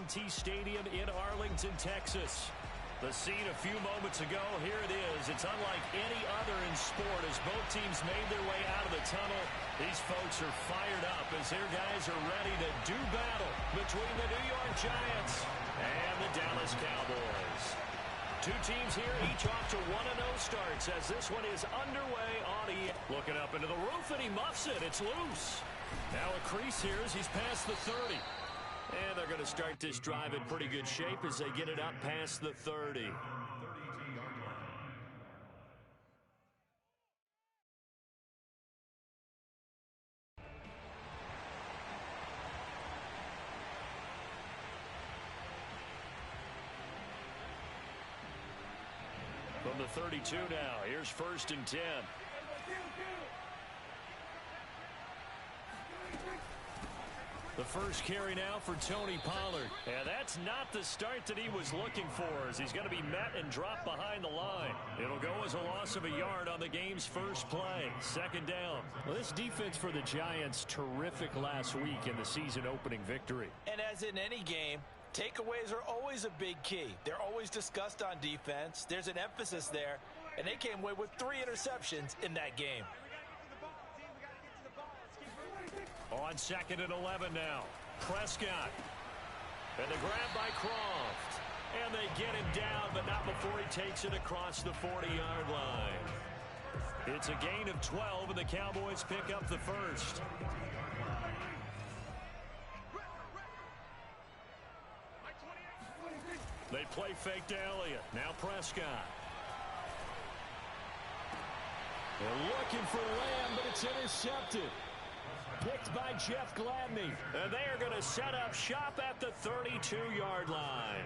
AT&T Stadium in Arlington, Texas. The scene a few moments ago, here it is. It's unlike any other in sport as both teams made their way out of the tunnel. These folks are fired up as their guys are ready to do battle between the New York Giants and the Dallas Cowboys. Two teams here, each off to 1-0 starts as this one is underway on EA. Looking up into the roof, and he muffs it. It's loose. Now a crease here as he's past the 30. And they're going to start this drive in pretty good shape as they get it up past the 30. From the 32 now, here's 1st and 10. The first carry now for Tony Pollard. And that's not the start that he was looking for as he's going to be met and dropped behind the line. It'll go as a loss of a yard on the game's first play. 2nd down. Well, this defense for the Giants, terrific last week in the season-opening victory. And as in any game, takeaways are always a big key. They're always discussed on defense. There's an emphasis there, and they came away with 3 interceptions in that game. On 2nd and 11 now. Prescott. And the grab by Croft. And they get him down, but not before he takes it across the 40-yard line. It's a gain of 12, and the Cowboys pick up the first. They play fake to Elliott. Now Prescott. They're looking for Lamb, but it's intercepted. Picked by Jeff Gladney. And they are going to set up shop at the 32-yard line.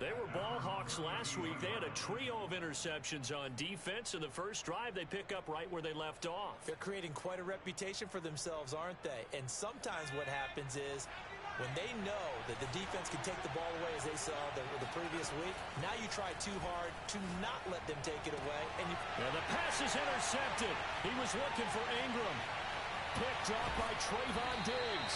They were ball hawks last week. They had a trio of interceptions on defense. In the first drive, they pick up right where they left off. They're creating quite a reputation for themselves, aren't they? And sometimes what happens is when they know that the defense can take the ball away, as they saw the previous week, now you try too hard to not let them take it away. And the pass is intercepted. He was looking for Ingram. Pick drop by Trayvon Diggs.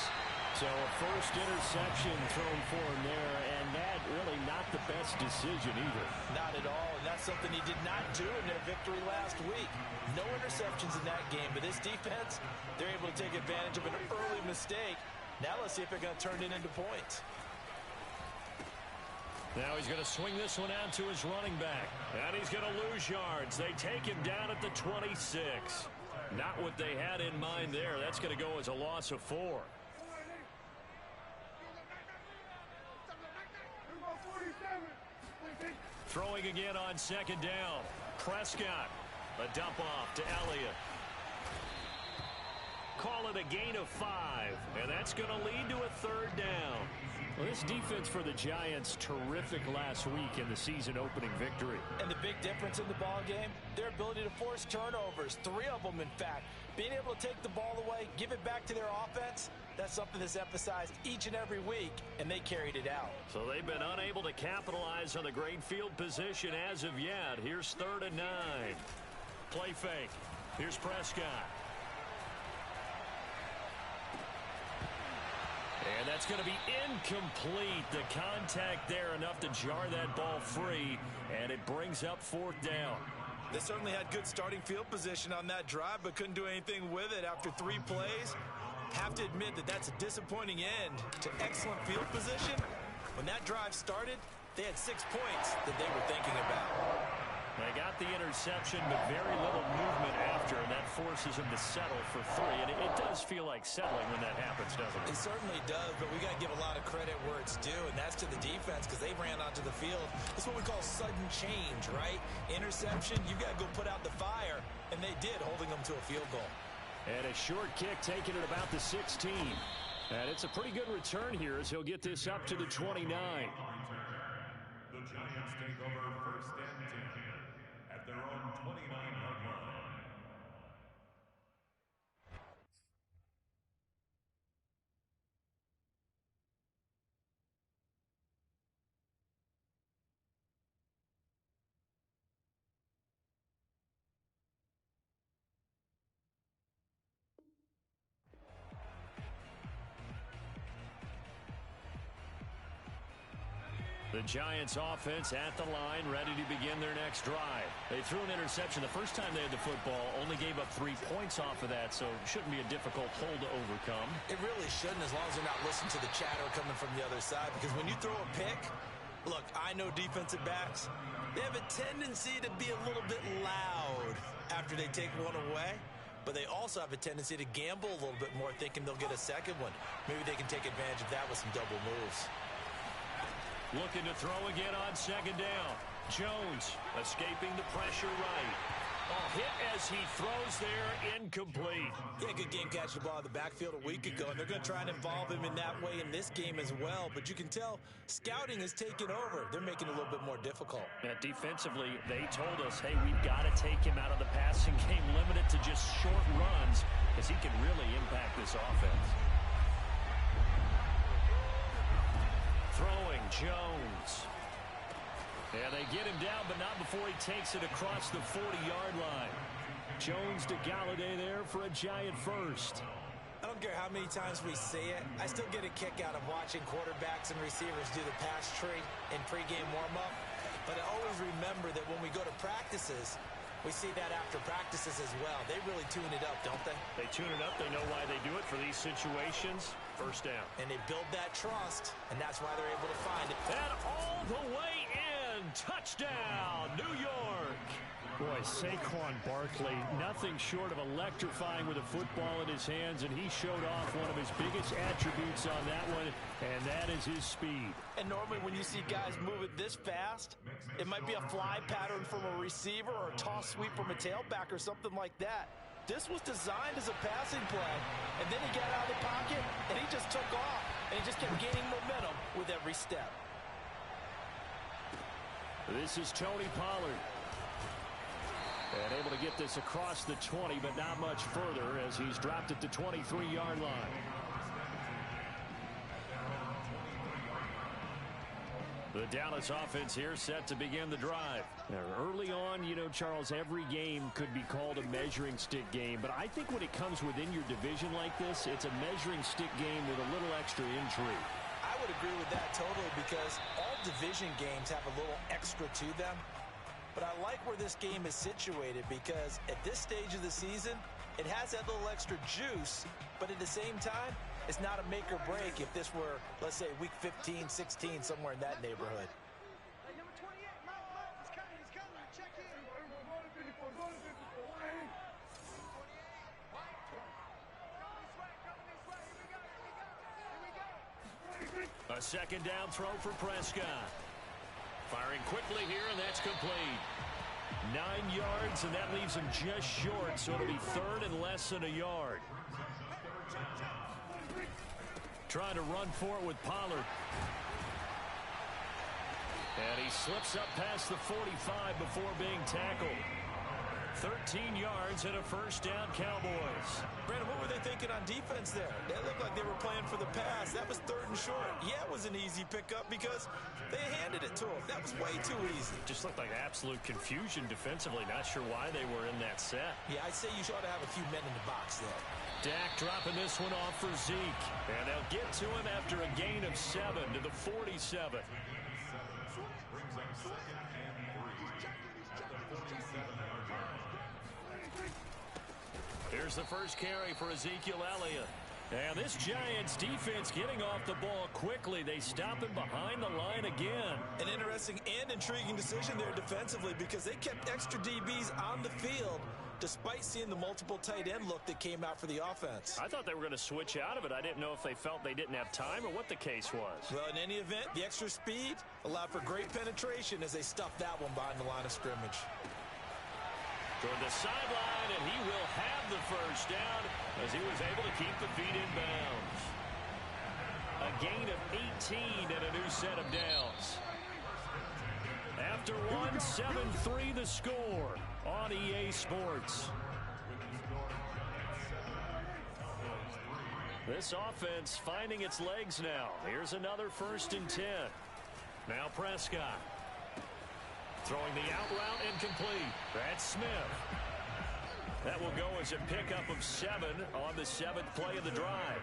So a first interception thrown for him there, and that really not the best decision either. Not at all, and that's something he did not do in their victory last week. No interceptions in that game, but this defense, they're able to take advantage of an early mistake. Now let's see if they're going to turn it into points. Now he's going to swing this one out to his running back, and he's going to lose yards. They take him down at the 26. Not what they had in mind there. That's going to go as a loss of 4. Throwing again on 2nd down. Prescott. A dump off to Elliott. Call it a gain of 5. And that's going to lead to a 3rd down. Well, this defense for the Giants, terrific last week in the season-opening victory. And the big difference in the ball game, their ability to force turnovers, 3 of them, in fact. Being able to take the ball away, give it back to their offense, that's something that's emphasized each and every week, and they carried it out. So they've been unable to capitalize on the great field position as of yet. Here's 3rd and 9. Play fake. Here's Prescott. And that's going to be incomplete. The contact there enough to jar that ball free, and it brings up 4th down. They certainly had good starting field position on that drive, but couldn't do anything with it after 3 plays. Have to admit that that's a disappointing end to excellent field position. When that drive started, they had 6 points that they were thinking about. They got the interception, but very little movement after, and that forces them to settle for 3. And it does feel like settling when that happens, doesn't it? It certainly does, but we got to give a lot of credit where it's due, and that's to the defense because they ran onto the field. It's what we call sudden change, right? Interception, you got to go put out the fire, and they did, holding them to a field goal. And a short kick taken at about the 16. And it's a pretty good return here as he'll get this up to the 29. The Giants take over 1st and 10 at their own 29-yard line. The Giants offense at the line, ready to begin their next drive. They threw an interception the first time they had the football, only gave up 3 points off of that, so it shouldn't be a difficult hole to overcome. It really shouldn't, as long as they're not listening to the chatter coming from the other side, because when you throw a pick, look, I know defensive backs, they have a tendency to be a little bit loud after they take one away, but they also have a tendency to gamble a little bit more, thinking they'll get a second one. Maybe they can take advantage of that with some double moves. Looking to throw again on second down. Jones escaping the pressure right. Hit as he throws there, incomplete. Yeah, good game catching the ball in the backfield a week ago, and they're going to try and involve him in that way in this game as well. But you can tell scouting is taking over. They're making it a little bit more difficult. Defensively, they told us, hey, we've got to take him out of the passing game, limit it to just short runs, because he can really impact this offense. Throwing, Jones. Yeah, they get him down, but not before he takes it across the 40-yard line. Jones to Galladay there for a Giant first. I don't care how many times we see it. I still get a kick out of watching quarterbacks and receivers do the pass tree in pregame warm-up. But I always remember that when we go to practices, we see that after practices as well. They really tune it up, don't they? They tune it up. They know why they do it for these situations. First down. And they build that trust, and that's why they're able to find it. And all the way in. Touchdown, New York. Boy, Saquon Barkley, nothing short of electrifying with a football in his hands, and he showed off one of his biggest attributes on that one, and that is his speed. And normally when you see guys move it this fast, it might be a fly pattern from a receiver or a toss sweep from a tailback or something like that. This was designed as a passing play, and then he got out of the pocket, and he just took off, and he just kept gaining momentum with every step. This is Tony Pollard. And able to get this across the 20, but not much further as he's dropped it to 23-yard line. The Dallas offense here set to begin the drive. Now, early on, you know, Charles, every game could be called a measuring stick game, but I think when it comes within your division like this, it's a measuring stick game with a little extra intrigue. I would agree with that totally, because all division games have a little extra to them. But I like where this game is situated, because at this stage of the season, it has that little extra juice, but at the same time, it's not a make or break if this were, let's say, week 15, 16, somewhere in that neighborhood. A second down throw for Prescott. Firing quickly here, and that's complete. 9 yards, and that leaves him just short, so it'll be third and less than a yard. Trying to run for it with Pollard. And he slips up past the 45 before being tackled. 13 yards and a first down, Cowboys. Brandon, what were they thinking on defense there? They looked like they were playing for the pass. That was third and short. Yeah, it was an easy pickup because they handed it to him. That was way too easy. Just looked like absolute confusion defensively. Not sure why they were in that set. Yeah, I'd say you ought to have a few men in the box there. Dak dropping this one off for Zeke. And they'll get to him after a gain of 7 to the 47. Here's the first carry for Ezekiel Elliott. And this Giants defense getting off the ball quickly. They stop him behind the line again. An interesting and intriguing decision there defensively, because they kept extra DBs on the field despite seeing the multiple tight end look that came out for the offense. I thought they were going to switch out of it. I didn't know if they felt they didn't have time or what the case was. Well, in any event, the extra speed allowed for great penetration as they stuffed that one behind the line of scrimmage. Toward the sideline, and he will have the first down as he was able to keep the feet in bounds. A gain of 18 and a new set of downs. After one, 7-3 the score on EA Sports. This offense finding its legs now. Here's another 1st and 10. Now Prescott. Throwing the out route incomplete. That's Smith. That will go as a pickup of 7 on the 7th play of the drive.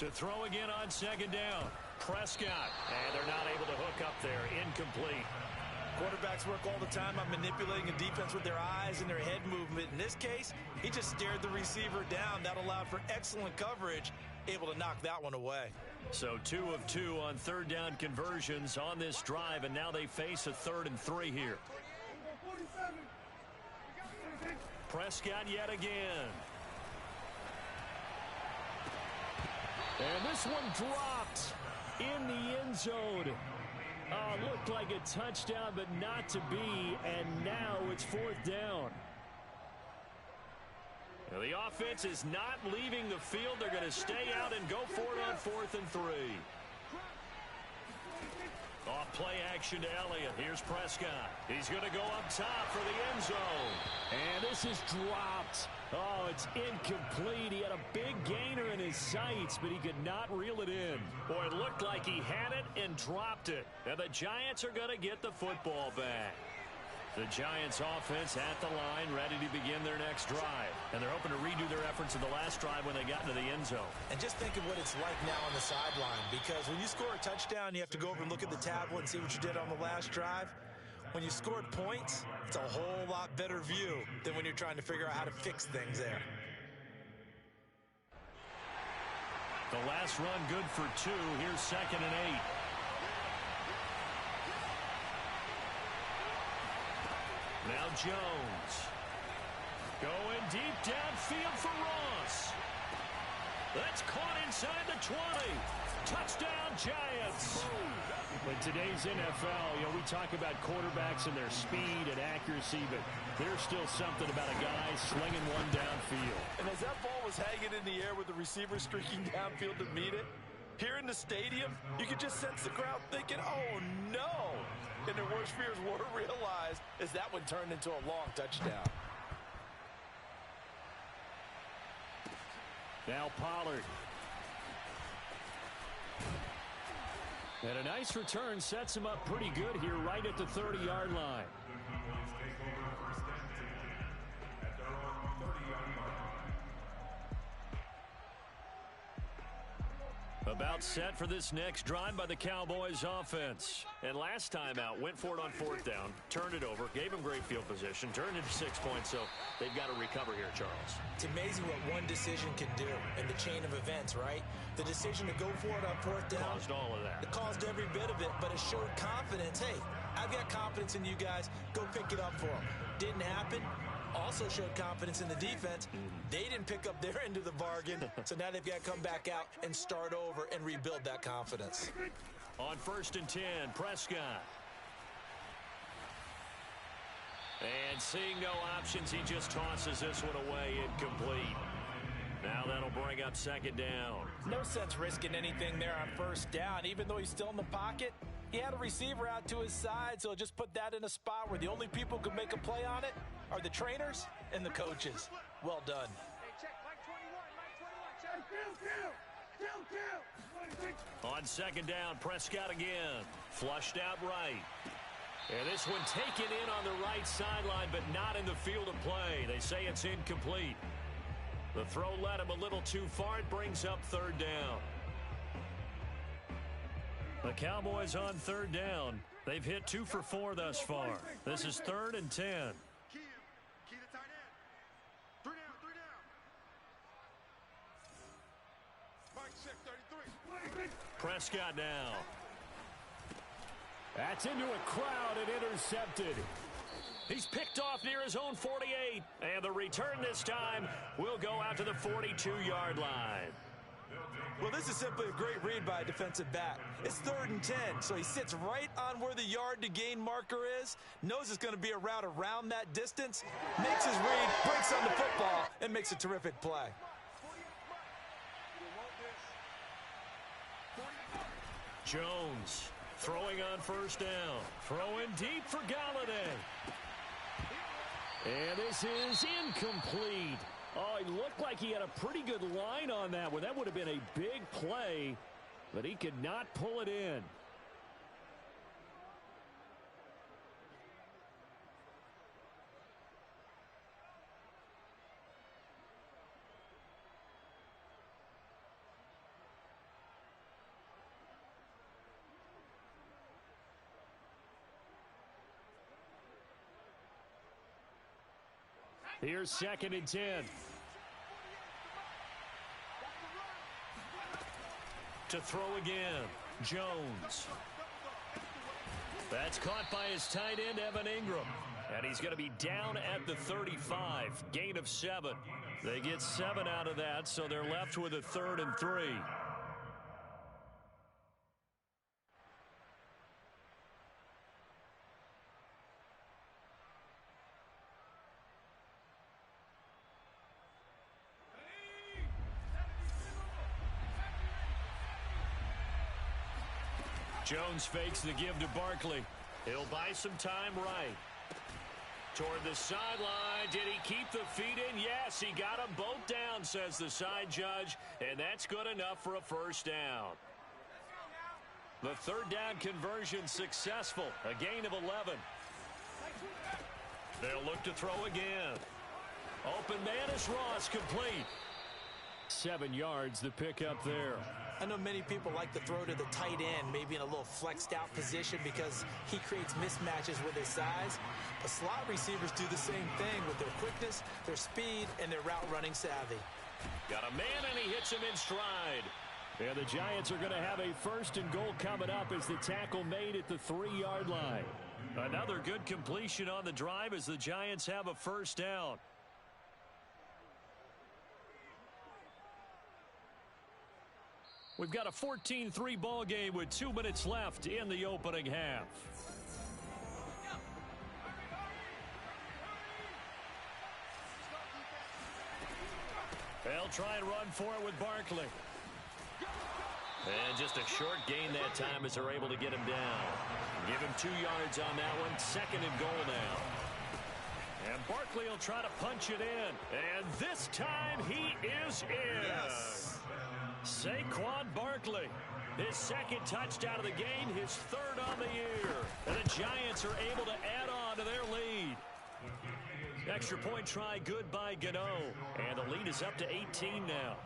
To throw again on second down. Prescott. And they're not able to hook up there. Incomplete. Quarterbacks work all the time on manipulating a defense with their eyes and their head movement. In this case, he just stared the receiver down. That allowed for excellent coverage, able to knock that one away. So 2 of 2 on third down conversions on this drive, and now they face a 3rd and 3 here. Prescott yet again. And this one dropped in the end zone. Looked like a touchdown, but not to be, and now it's 4th down. Now the offense is not leaving the field. They're going to stay out and go for it on 4th and 3. Off play action to Elliott. Here's Prescott. He's going to go up top for the end zone. And this is dropped. Oh, it's incomplete. He had a big gainer in his sights, but he could not reel it in. Boy, it looked like he had it and dropped it. And the Giants are going to get the football back. The Giants offense at the line, ready to begin their next drive. And they're hoping to redo their efforts in the last drive when they got into the end zone. And just think of what it's like now on the sideline, because when you score a touchdown, you have to go over and look at the tablet and see what you did on the last drive. When you scored points, it's a whole lot better view than when you're trying to figure out how to fix things there. The last run good for 2. Here's 2nd and 8. Now Jones. Going deep downfield for Ross. That's caught inside the 20. Touchdown, Giants. In today's NFL, we talk about quarterbacks and their speed and accuracy, but there's still something about a guy slinging one downfield. And as that ball was hanging in the air with the receiver streaking downfield to meet it, here in the stadium, you could just sense the crowd thinking, oh, no. And their worst fears were realized as that one turned into a long touchdown. Now Pollard. And a nice return sets him up pretty good here right at the 30-yard line. About set for this next drive by the Cowboys offense. And last time out, went for it on 4th down, turned it over, gave them great field position, turned it to 6 points, so they've got to recover here, Charles. It's amazing what one decision can do in the chain of events, right? The decision to go for it on 4th down. Caused all of that. It caused every bit of it, but it showed confidence. Hey, I've got confidence in you guys. Go pick it up for them. Didn't happen. Also showed confidence in the defense. They didn't pick up their end of the bargain, so now they've got to come back out and start over and rebuild that confidence. On 1st and 10, Prescott. And seeing no options, he just tosses this one away, incomplete. Now that'll bring up 2nd down. No sense risking anything there on 1st down. Even though he's still in the pocket, he had a receiver out to his side, so just put that in a spot where the only people who could make a play on it are the trainers and the coaches. Well done. On 2nd down, Prescott again. Flushed out right. And this one taken in on the right sideline, but not in the field of play. They say it's incomplete. The throw led him a little too far. It brings up 3rd down. The Cowboys on 3rd down. They've hit 2 for 4 thus far. This is 3rd and 10. Key the tight end. 3 down, 3 down. Mike check 33. Prescott now. That's into a crowd and intercepted. He's picked off near his own 48. And the return this time will go out to the 42-yard line. Well, this is simply a great read by a defensive back. It's 3rd and 10, so he sits right on where the yard-to-gain marker is, knows it's going to be a route around that distance, makes his read, breaks on the football, and makes a terrific play. Jones throwing on 1st down. Throwing deep for Galladay. And this is incomplete. Oh, he looked like he had a pretty good line on that one. That would have been a big play, but he could not pull it in. Here's 2nd and 10. To throw again, Jones. That's caught by his tight end, Evan Ingram. And he's going to be down at the 35. Gain of 7. They get 7 out of that, so they're left with a 3rd and 3. Jones fakes the give to Barkley. He'll buy some time right. Toward the sideline. Did he keep the feet in? Yes, he got them both down, says the side judge. And that's good enough for a 1st down. The 3rd down conversion successful. A gain of 11. They'll look to throw again. Open man is Ross, complete. 7 yards the pick up there. I know many people like to throw to the tight end, maybe in a little flexed out position because he creates mismatches with his size. But slot receivers do the same thing with their quickness, their speed, and their route running savvy. Got a man and he hits him in stride. And the Giants are going to have a 1st and goal coming up as the tackle made at the 3-yard line. Another good completion on the drive as the Giants have a 1st down. We've got a 14-3 ball game with 2 minutes left in the opening half. They'll try and run for it with Barkley. And just a short gain that time as they're able to get him down. Give him 2 yards on that one. 2nd and goal now. And Barkley will try to punch it in. And this time he is in. Yes. Saquon Barkley, his 2nd touchdown of the game, his 3rd on the year. And the Giants are able to add on to their lead. Extra point try good by Gano. And the lead is up to 18 now.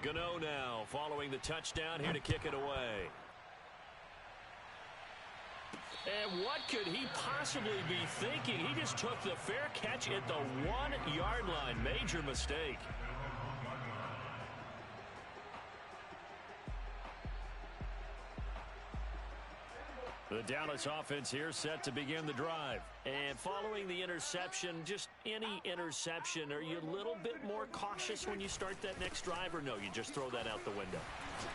Gano now following the touchdown here to kick it away. And what could he possibly be thinking? He just took the fair catch at the 1-yard line. Major mistake. The Dallas offense here set to begin the drive. And following the interception, just any interception, are you a little bit more cautious when you start that next drive, or no, you just throw that out the window?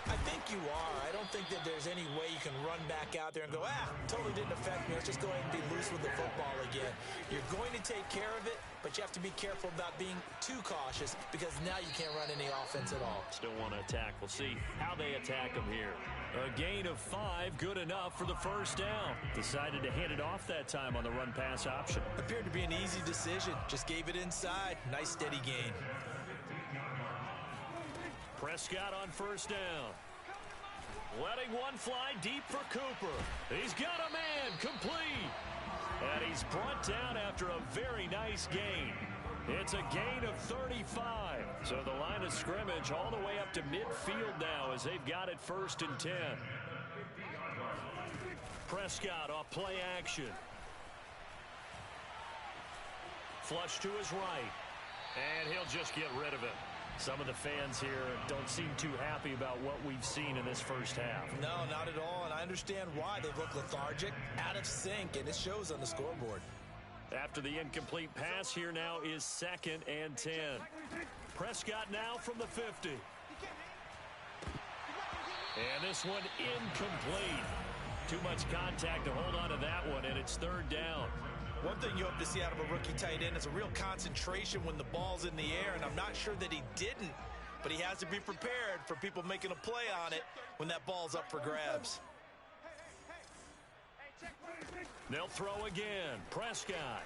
I think you are. I don't think that there's any way you can run back out there and go, totally didn't affect me. Let's just go ahead and be loose with the football again. You're going to take care of it, but you have to be careful about being too cautious because now you can't run any offense at all. Still want to attack. We'll see how they attack them here. A gain of 5, good enough for the 1st down. Decided to hand it off that time on the run-pass option. Appeared to be an easy decision. Just gave it inside. Nice steady gain. Prescott on 1st down. Letting one fly deep for Cooper. He's got a man, complete. And he's brought down after a very nice gain. It's a gain of 35. So the line of scrimmage all the way up to midfield now as they've got it 1st and 10. Prescott off play action. Flush to his right. And he'll just get rid of it. Some of the fans here don't seem too happy about what we've seen in this 1st half. No, not at all, and I understand why. They look lethargic, out of sync, and it shows on the scoreboard. After the incomplete pass, here now is 2nd and 10. Prescott now from the 50. And this one incomplete. Too much contact to hold on to that one, and it's 3rd down. One thing you hope to see out of a rookie tight end is a real concentration when the ball's in the air, and I'm not sure that he didn't, but he has to be prepared for people making a play on it when that ball's up for grabs. They'll throw again. Prescott.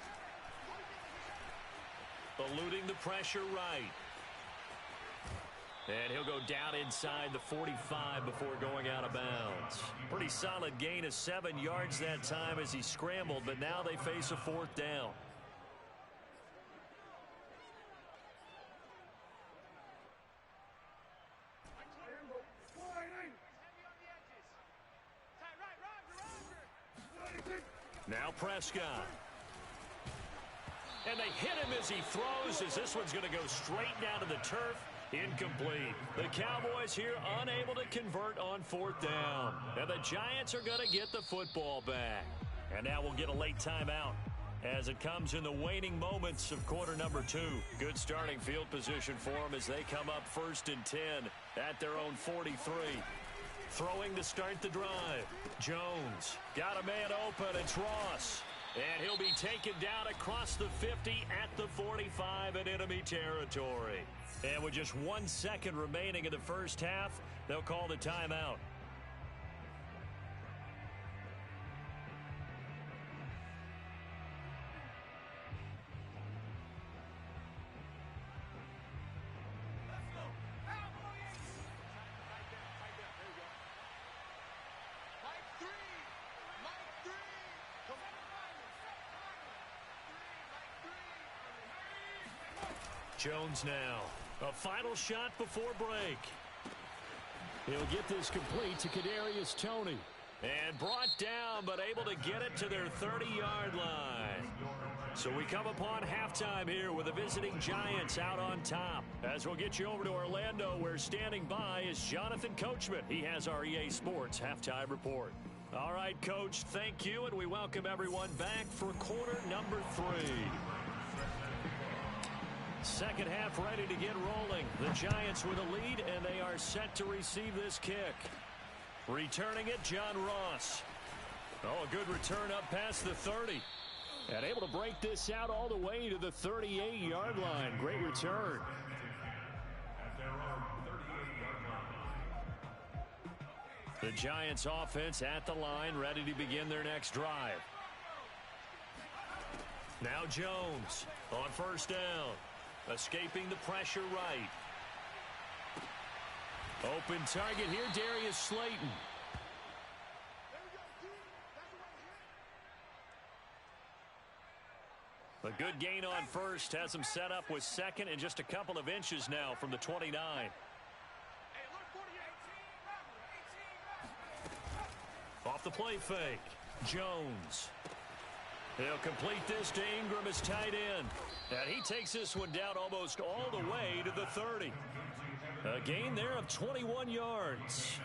Eluding the pressure right. And he'll go down inside the 45 before going out of bounds. Pretty solid gain of 7 yards that time as he scrambled, but now they face a 4th down. Now Prescott. And they hit him as he throws, as this one's going to go straight down to the turf. Incomplete. The Cowboys here unable to convert on 4th down. And the Giants are going to get the football back. And now we'll get a late timeout as it comes in the waning moments of quarter number 2. Good starting field position for them as they come up 1st and 10 at their own 43. Throwing to start the drive. Jones got a man open. It's Ross. And he'll be taken down across the 50 at the 45 in enemy territory. And with just 1 second remaining in the first half, they'll call the timeout. Jones now. A final shot before break. He'll get this complete to Kadarius Toney. And brought down, but able to get it to their 30-yard line. So we come upon halftime here with the visiting Giants out on top. As we'll get you over to Orlando, where standing by is Jonathan Coachman. He has our EA Sports halftime report. All right, Coach, thank you, and we welcome everyone back for quarter number 3. Second half ready to get rolling. The Giants with a lead, and they are set to receive this kick. Returning it, John Ross. Oh, a good return up past the 30. And able to break this out all the way to the 38-yard line. Great return. The Giants offense at the line, ready to begin their next drive. Now Jones on 1st down. Escaping the pressure right. Open target here, Darius Slayton. A good gain on 1st has him set up with 2nd and just a couple of inches now from the 29. Off the play fake. Jones. He'll complete this to Ingram as tight end. And he takes this one down almost all the way to the 30. A gain there of 21 yards.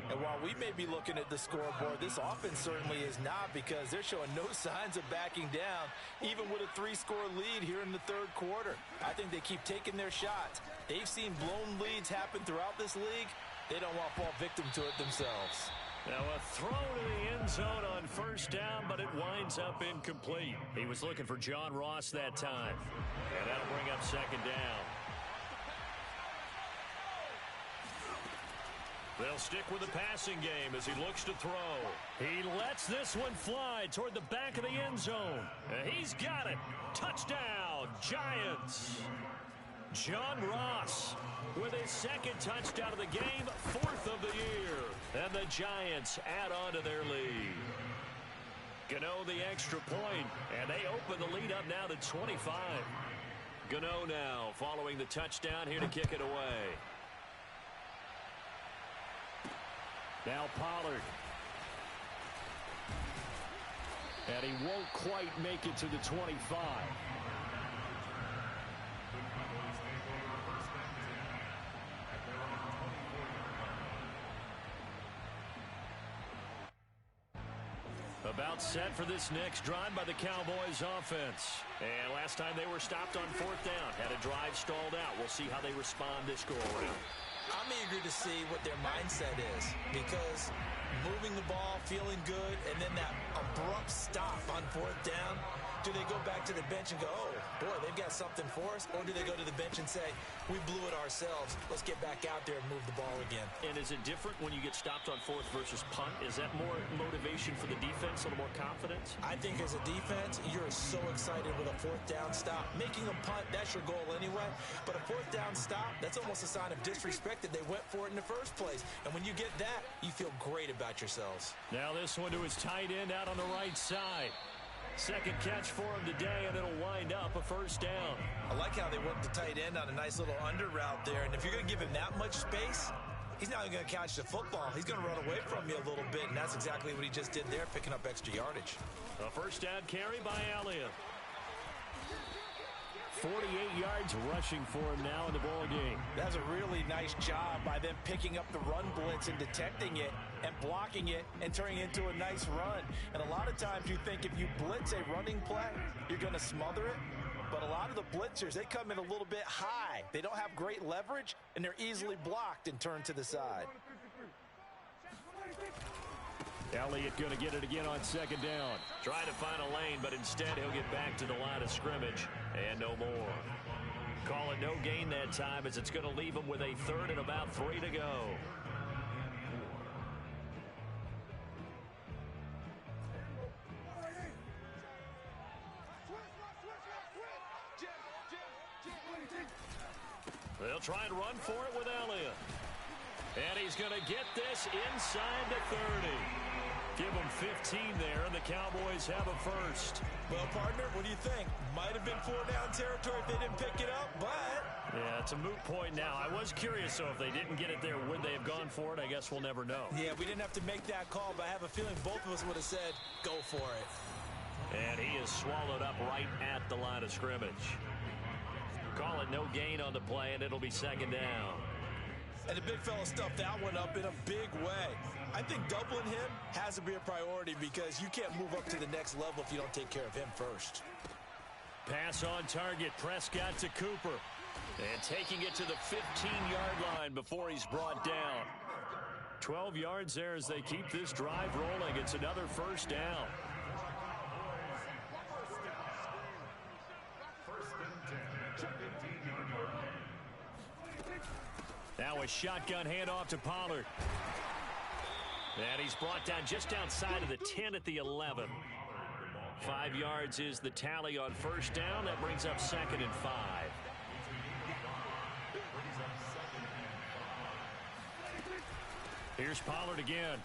And while we may be looking at the scoreboard, this offense certainly is not, because they're showing no signs of backing down, even with a 3-score lead here in the 3rd quarter. I think they keep taking their shots. They've seen blown leads happen throughout this league. They don't want to fall victim to it themselves. Now a throw to the end zone on 1st down, but it winds up incomplete. He was looking for John Ross that time. And that'll bring up 2nd down. They'll stick with the passing game as he looks to throw. He lets this one fly toward the back of the end zone. And he's got it. Touchdown, Giants. John Ross with his 2nd touchdown of the game, 4th of the year. And the Giants add on to their lead. Gano the extra point, and they open the lead up now to 25. Gano now following the touchdown here to kick it away. Now Pollard. And he won't quite make it to the 25. About set for this next drive by the Cowboys offense. And last time they were stopped on 4th down. Had a drive stalled out. We'll see how they respond this go-around. I'm eager to see what their mindset is, because moving the ball, feeling good, and then that abrupt stop on 4th down, do they go back to the bench and go, oh, boy, they've got something for us? Or do they go to the bench and say, we blew it ourselves, let's get back out there and move the ball again? And is it different when you get stopped on 4th versus punt? Is that more motivation for the defense, a little more confidence? I think as a defense, you're so excited with a 4th down stop. Making a punt, that's your goal anyway. But a 4th down stop, that's almost a sign of disrespect that they went for it in the first place. And when you get that, you feel great about yourselves. Now this one to his tight end out on the right side. 2nd catch for him today, and it'll wind up a 1st down. I like how they worked the tight end on a nice little under route there. And if you're going to give him that much space, he's not even going to catch the football. He's going to run away from you a little bit, and that's exactly what he just did there, picking up extra yardage. A 1st down carry by Elliott. 48 yards rushing for him now in the ball game. That's a really nice job by them picking up the run blitz and detecting it and blocking it and turning it into a nice run. And a lot of times you think if you blitz a running play, you're going to smother it. But a lot of the blitzers, they come in a little bit high. They don't have great leverage, and they're easily blocked and turned to the side. Elliott going to get it again on second down. Trying to find a lane, but instead he'll get back to the line of scrimmage and no more. Call it no gain that time as it's going to leave him with a third and about 3 to go. They'll try and run for it with Elliott. And he's going to get this inside the 30. Give him 15 there, and the Cowboys have a first. Well, partner, what do you think? Might have been 4-down territory if they didn't pick it up, but... Yeah, it's a moot point now. I was curious, so if they didn't get it there, would they have gone for it? I guess we'll never know. Yeah, we didn't have to make that call, but I have a feeling both of us would have said, go for it. And he is swallowed up right at the line of scrimmage. Call it no gain on the play, and it'll be second down. And the big fella stuffed that one up in a big way. I think doubling him has to be a priority because you can't move up to the next level if you don't take care of him first. Pass on target. Prescott to Cooper. And taking it to the 15-yard line before he's brought down. 12 yards there as they keep this drive rolling. It's another first down. Now a shotgun handoff to Pollard. And he's brought down just outside of the 10 at the 11. 5 yards is the tally on first down. That brings up second and 5. Here's Pollard again.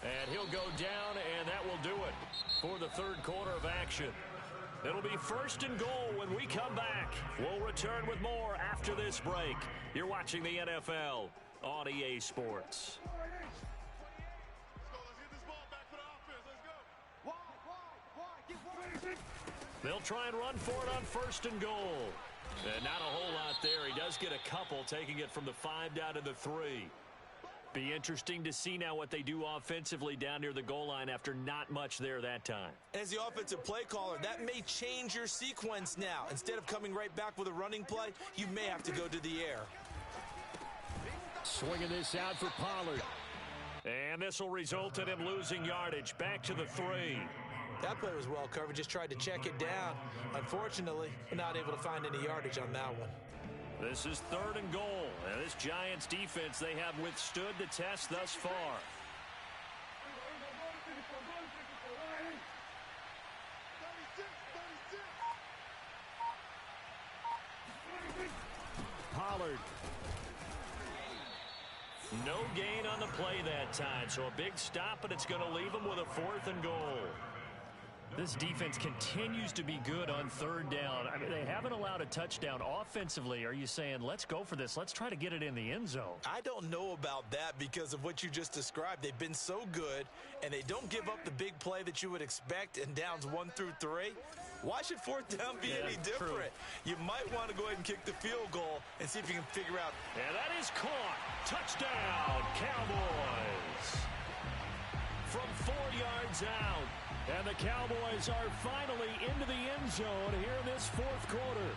And he'll go down, and that will do it for the third quarter of action. It'll be first and goal when we come back. We'll return with more after this break. You're watching the NFL on EA Sports. They'll try and run for it on first and goal. And not a whole lot there. He does get a couple, taking it from the 5 down to the 3. Be interesting to see now what they do offensively down near the goal line after not much there that time. As the offensive play caller, that may change your sequence now. Instead of coming right back with a running play, you may have to go to the air. Swinging this out for Pollard. And this will result in him losing yardage. Back to the 3. That play was well covered. Just tried to check it down. Unfortunately, not able to find any yardage on that one. This is third and goal. And this Giants defense, they have withstood the test thus far. Pollard. No gain on the play that time. So a big stop, and it's going to leave him with a 4th and goal. This defense continues to be good on third down. I mean, they haven't allowed a touchdown offensively. Are you saying, let's go for this? Let's try to get it in the end zone. I don't know about that because of what you just described. They've been so good, and they don't give up the big play that you would expect in downs 1 through 3. Why should 4th down be any different? True. You might want to go ahead and kick the field goal and see if you can figure out. And that is caught. Touchdown, Cowboys. From 4 yards out. And the Cowboys are finally into the end zone here in this 4th quarter.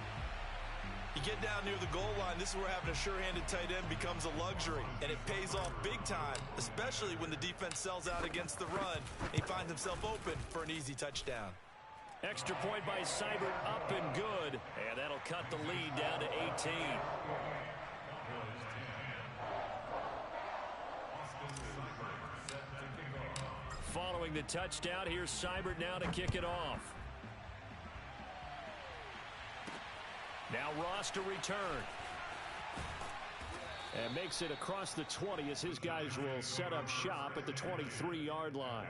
You get down near the goal line, this is where having a sure-handed tight end becomes a luxury. And it pays off big time, especially when the defense sells out against the run. He finds himself open for an easy touchdown. Extra point by Seibert, up and good. And that'll cut the lead down to 18. Following the touchdown, here's Seibert now to kick it off. Now Ross to return. And makes it across the 20 as his guys will set up shop at the 23-yard line.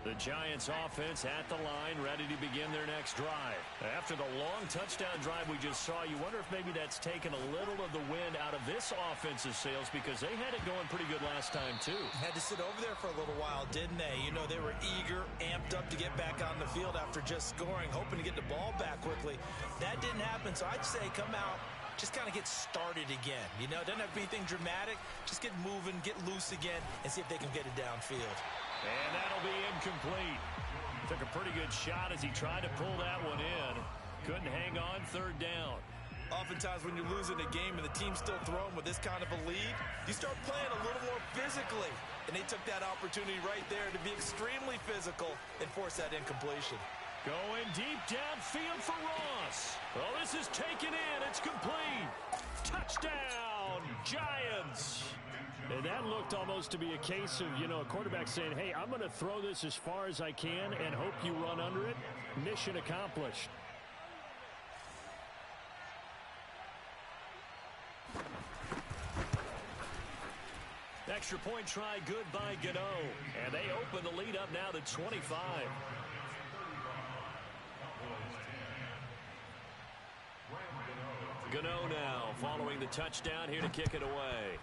The The Giants offense at the line, ready to begin their next drive. After the long touchdown drive we just saw, you wonder if maybe that's taken a little of the wind out of this offense's sails because they had it going pretty good last time too. Had to sit over there for a little while, didn't they? You know, they were eager, amped up to get back on the field after just scoring, hoping to get the ball back quickly. That didn't happen, so I'd say come out, just kind of get started again. You know, it doesn't have to be anything dramatic. Just get moving, get loose again, and see if they can get it downfield. And that'll be incomplete. Took a pretty good shot as he tried to pull that one in. Couldn't hang on third down. Oftentimes when you're losing a game and the team's still throwing with this kind of a lead, you start playing a little more physically. And they took that opportunity right there to be extremely physical and force that incompletion. Going deep downfield for Ross. Oh, this is taken in. It's complete. Touchdown, Giants. And that looked almost to be a case of, you know, a quarterback saying, hey, I'm going to throw this as far as I can and hope you run under it. Mission accomplished. Extra point try good by Gano. And they open the lead up now to 25. Gano now following the touchdown here to kick it away.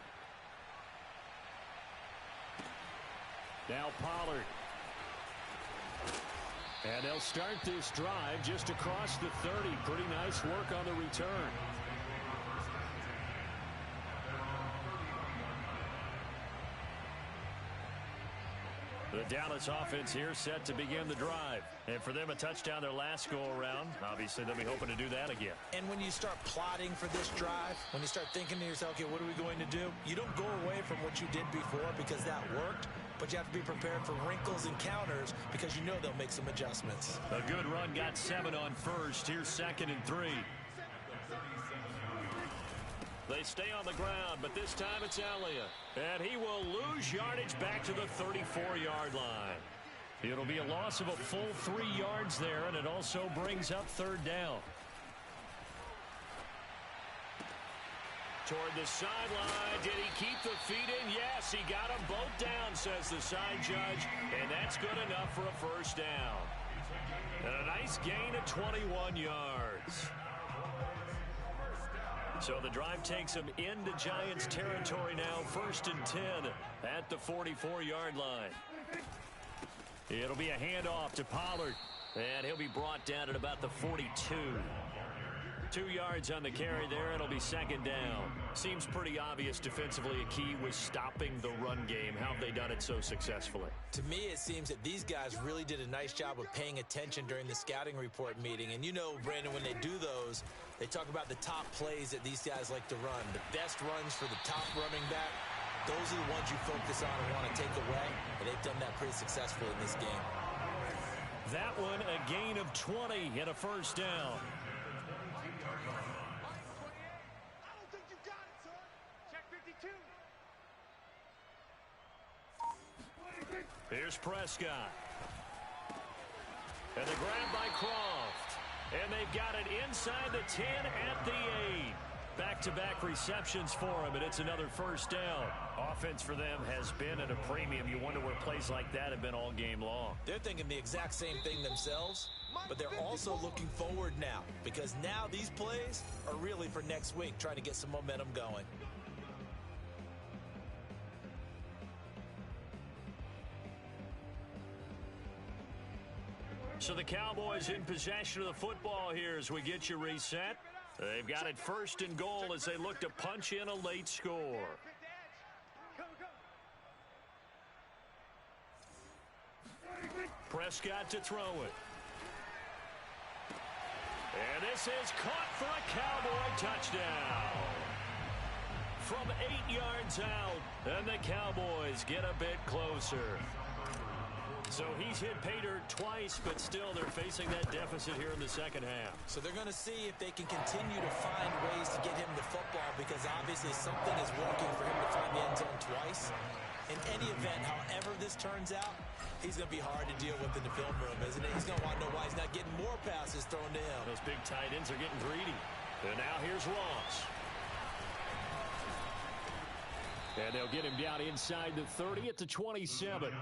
Now Pollard. And they'll start this drive just across the 30. Pretty nice work on the return. The Dallas offense here set to begin the drive. And for them, a touchdown their last go-around. Obviously, they'll be hoping to do that again. And when you start plotting for this drive, when you start thinking to yourself, okay, what are we going to do? You don't go away from what you did before because that worked, but you have to be prepared for wrinkles and counters because you know they'll make some adjustments. A good run got 7 on first. Here's 2nd and 3. They stay on the ground, but this time it's Elliott. And he will lose yardage back to the 34-yard line. It'll be a loss of a full 3 yards there, and it also brings up 3rd down. Toward the sideline. Did he keep the feet in? Yes, he got them both down, says the side judge. And that's good enough for a 1st down. And a nice gain of 21 yards. So the drive takes them into Giants territory now. 1st and 10 at the 44-yard line. It'll be a handoff to Pollard. And he'll be brought down at about the 42. 2 yards on the carry there. It'll be 2nd down. Seems pretty obvious defensively a key was stopping the run game. How have they done it so successfully? To me, it seems that these guys really did a nice job of paying attention during the scouting report meeting. And you know, Brandon, when they do those, they talk about the top plays that these guys like to run. The best runs for the top running back, those are the ones you focus on and want to take away. And they've done that pretty successfully in this game. That one, a gain of 20 and a 1st down. Here's Prescott. And the grab by Croft. And they've got it inside the 10 at the 8. Back-to-back receptions for him, and it's another 1st down. Offense for them has been at a premium. You wonder where plays like that have been all game long. They're thinking the exact same thing themselves, but they're also looking forward now because now these plays are really for next week, trying to get some momentum going. So the Cowboys in possession of the football here as we get you reset. They've got it 1st and goal as they look to punch in a late score. Prescott to throw it. And this is caught for a Cowboy touchdown. From 8 yards out, and the Cowboys get a bit closer. So he's hit pay dirt twice, but still they're facing that deficit here in the 2nd half. So they're going to see if they can continue to find ways to get him the football because obviously something is working for him to find the end zone twice. In any event, however this turns out, he's going to be hard to deal with in the film room, isn't it? He's going to want to know why he's not getting more passes thrown to him. Those big tight ends are getting greedy. And now here's Ross. And they'll get him down inside the 30 at the 27.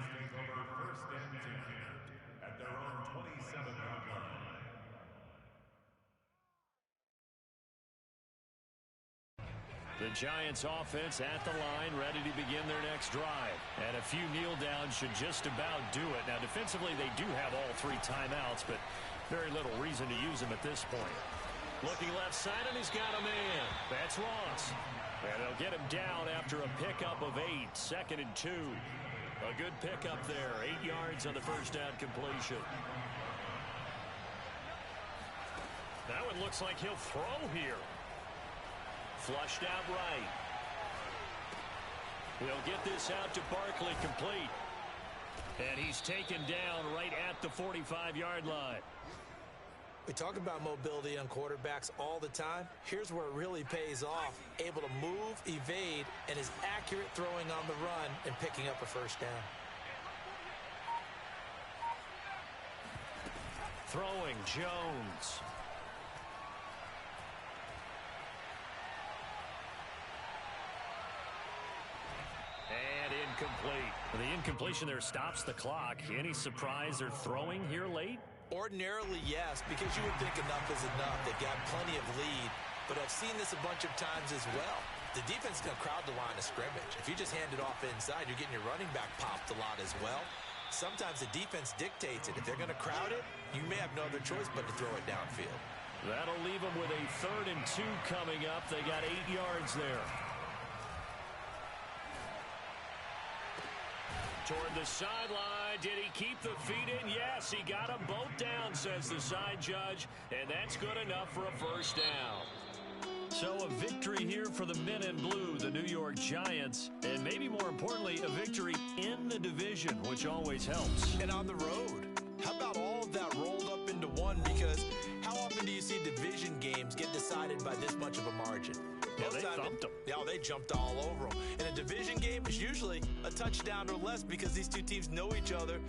The Giants offense at the line, ready to begin their next drive. And a few kneel downs should just about do it. Now, defensively, they do have all 3 timeouts, but very little reason to use them at this point. Looking left side, and he's got a man. That's Ross. And they'll get him down after a pickup of 8, 2nd and 2. A good pickup there, 8 yards on the first down completion. That one looks like he'll throw here. Flushed out right. He'll get this out to Barkley complete. And he's taken down right at the 45-yard line. We talk about mobility on quarterbacks all the time. Here's where it really pays off. Able to move, evade, and is accurate throwing on the run and picking up a first down. Throwing Jones. And incomplete. The incompletion there stops the clock. Any surprise they're throwing here late? Ordinarily, yes, because you would think enough is enough. They've got plenty of lead, but I've seen this a bunch of times as well. The defense is going to crowd the line of scrimmage. If you just hand it off inside, you're getting your running back popped a lot as well. Sometimes the defense dictates it. If they're going to crowd it, you may have no other choice but to throw it downfield. That'll leave them with a 3rd and 2 coming up. They got 8 yards there. Toward the sideline. Did he keep the feet in? Yes, he got them both down, says the side judge. And that's good enough for a first down. So a victory here for the men in blue, the New York Giants. And maybe more importantly, a victory in the division, which always helps. And on the road. How about all of that rolled up into one? Because how often do you see division games get decided by this much of a margin? Yeah, they thumped them. Yeah, they jumped all over them. In a division game, it's usually a touchdown or less because these two teams know each other